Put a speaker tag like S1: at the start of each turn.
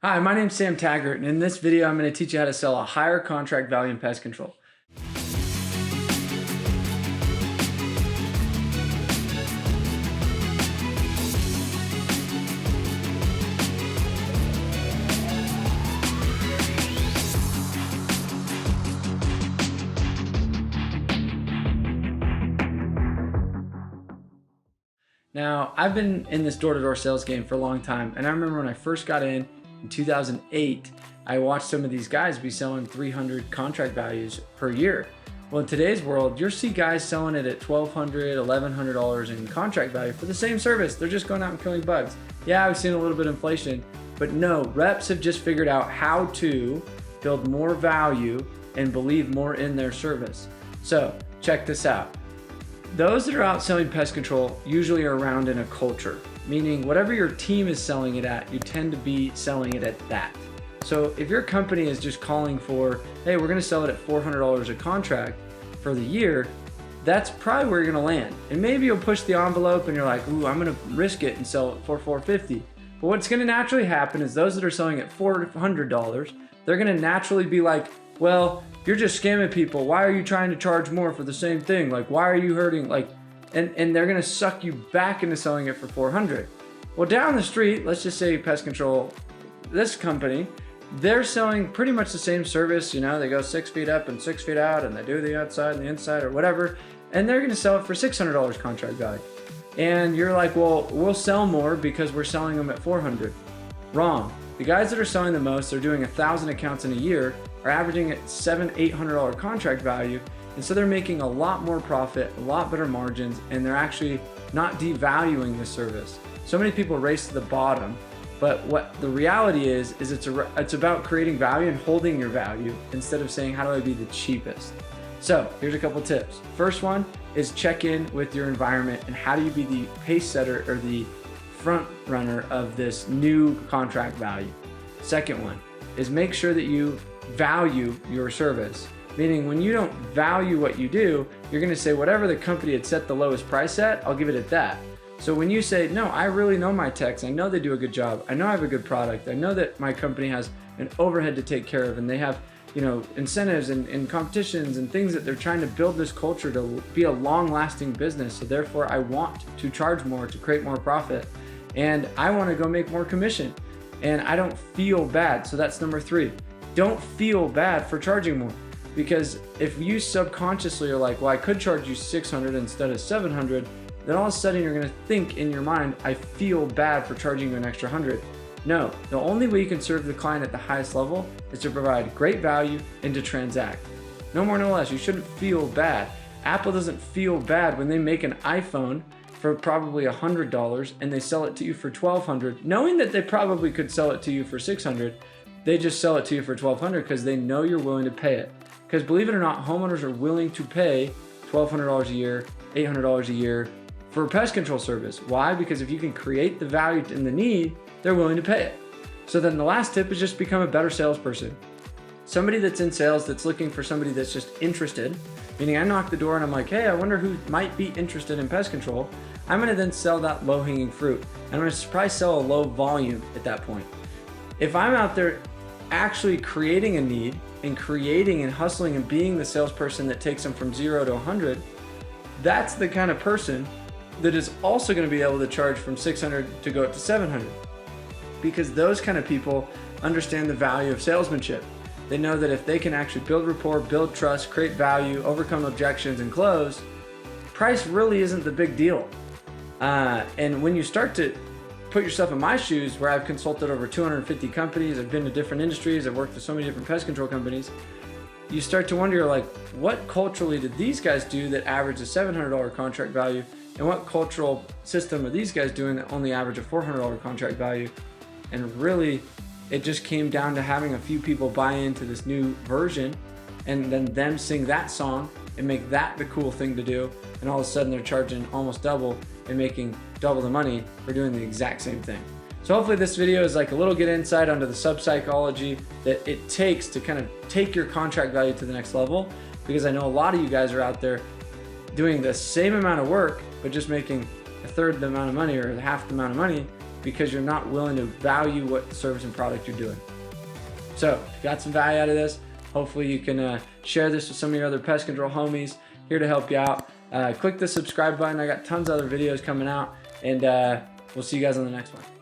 S1: Hi, my name's Sam Taggart, and in this video I'm going to teach you how to sell a higher contract value in pest control. Now, I've been in this door-to-door sales game for a long time, and I remember when I first got in 2008, I watched some of these guys be selling 300 contract values per year. Well, in today's world, you'll see guys selling it at $1,200, $1,100 in contract value for the same service. They're just going out and killing bugs. Yeah, I've seen a little bit of inflation, but no, reps have just figured out how to build more value and believe more in their service. So check this out. Those that are out selling pest control usually are around in a culture, meaning whatever your team is selling it at, you tend to be selling it at that. So if your company is just calling for, hey, we're gonna sell it at $400 a contract for the year, that's probably where you're gonna land. And maybe you'll push the envelope and you're like, ooh, I'm gonna risk it and sell it for $450. But what's gonna naturally happen is those that are selling at $400, they're gonna naturally be like, well, you're just scamming people. Why are you trying to charge more for the same thing? Like, why are you hurting? Like, and they're gonna suck you back into selling it for $400. Well, down the street, let's just say pest control, this company, they're selling pretty much the same service. You know, they go 6 feet up and 6 feet out, and they do the outside and the inside or whatever, and they're gonna sell it for $600 contract value. And you're like, well, we'll sell more because we're selling them at $400. Wrong. The guys that are selling the most, they're doing 1,000 accounts in a year, are averaging at $700, $800 contract value. And so they're making a lot more profit, a lot better margins, and they're actually not devaluing the service. So many people race to the bottom, but what the reality is it's about creating value and holding your value instead of saying, how do I be the cheapest? So here's a couple tips. First one is check in with your environment and how do you be the pace setter or the front runner of this new contract value. Second one is make sure that you value your service. Meaning when you don't value what you do, you're gonna say whatever the company had set the lowest price at, I'll give it at that. So when you say, no, I really know my techs, I know they do a good job, I know I have a good product, I know that my company has an overhead to take care of and they have, you know, incentives and competitions and things that they're trying to build this culture to be a long-lasting business. So therefore I want to charge more to create more profit and I wanna go make more commission and I don't feel bad. So that's number 3. Don't feel bad for charging more. Because if you subconsciously are like, well, I could charge you $600 instead of $700, then all of a sudden you're gonna think in your mind, I feel bad for charging you an extra $100. No, the only way you can serve the client at the highest level is to provide great value and to transact. No more, no less. You shouldn't feel bad. Apple doesn't feel bad when they make an iPhone for probably $100 and they sell it to you for $1,200, knowing that they probably could sell it to you for $600. They just sell it to you for $1,200 because they know you're willing to pay it. Because believe it or not, homeowners are willing to pay $1,200 a year, $800 a year for a pest control service. Why? Because if you can create the value and the need, they're willing to pay it. So then the last tip is just become a better salesperson. Somebody that's in sales that's looking for somebody that's just interested, meaning I knock the door and I'm like, hey, I wonder who might be interested in pest control. I'm gonna then sell that low-hanging fruit. I'm gonna probably sell a low volume at that point. If I'm out there actually creating a need and creating and hustling and being the salesperson that takes them from 0 to 100, that's the kind of person that is also going to be able to charge from 600 to go up to 700. Because those kind of people understand the value of salesmanship. They know that if they can actually build rapport, build trust, create value, overcome objections, and close, price really isn't the big deal. And when you start to put yourself in my shoes, where I've consulted over 250 companies, I've been to different industries, I've worked with so many different pest control companies, you start to wonder, like, what culturally did these guys do that average a $700 contract value, and what cultural system are these guys doing that only average a $400 contract value? And really, it just came down to having a few people buy into this new version, and then them sing that song and make that the cool thing to do, and all of a sudden they're charging almost double and making double the money for doing the exact same thing. So hopefully this video is like a little good insight onto the sub-psychology that it takes to kind of take your contract value to the next level, because I know a lot of you guys are out there doing the same amount of work but just making a third the amount of money or half the amount of money, because you're not willing to value what service and product you're doing. So if you got some value out of this, hopefully you can share this with some of your other pest control homies. Here to help you out. Click the subscribe button. I got tons of other videos coming out, and we'll see you guys on the next one.